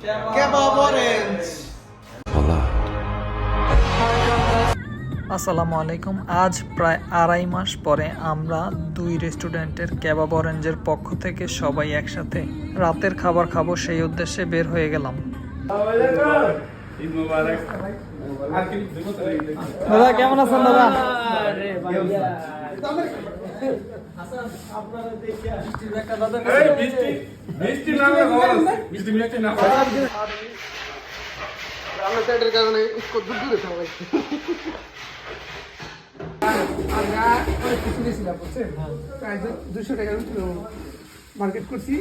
Kebab orange. আসসালামু আলাইকুম। আজ প্রায় 2.5 মাস পরে আমরা দুই রেস্টুরেন্টের কেবাব অরেঞ্জের পক্ষ থেকে সবাই একসাথে রাতের খাবার খাবো, সেই উদ্দেশ্যে বের হয়ে গেলাম। দাদা কেমন আছেন দাদা? মার্কেট করছি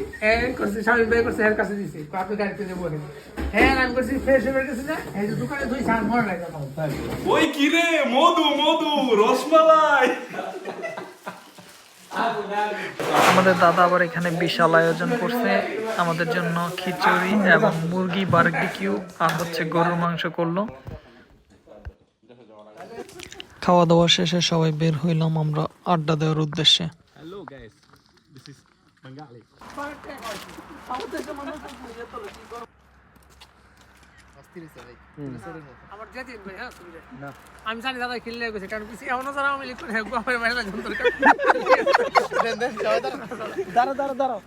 করছি স্বামী ভাই করছে এর কাছে দিছি আপনি গাড়িতে যাবো হ্যাঁ আমি করছি ফ্রেশ হয়ে গেছে না এই যে দোকানে দুই সার মনে লাগে ওই কি রে, মধু মধু রসমালাই। আমাদের দাদা আবার এখানে বিশাল আয়োজন করছে আমাদের জন্য, খিচুড়ি এবং মুরগি বারবিকিউ আর হচ্ছে গরুর মাংস করলো। খাওয়া দাওয়া শেষে সবাই বের হইলাম আমরা আড্ডা দেওয়ার উদ্দেশ্যে। Hello guys, this is Bengali. আমার যেতে ভাই হ্যাঁ আমি জানি দাদা খেললে গেছে কারণ কিছু এমন যারা আমি লিখুন হ্যাঁ আমার বাইরে যন্ত্র দাঁড়া দাঁড়া দাঁড়া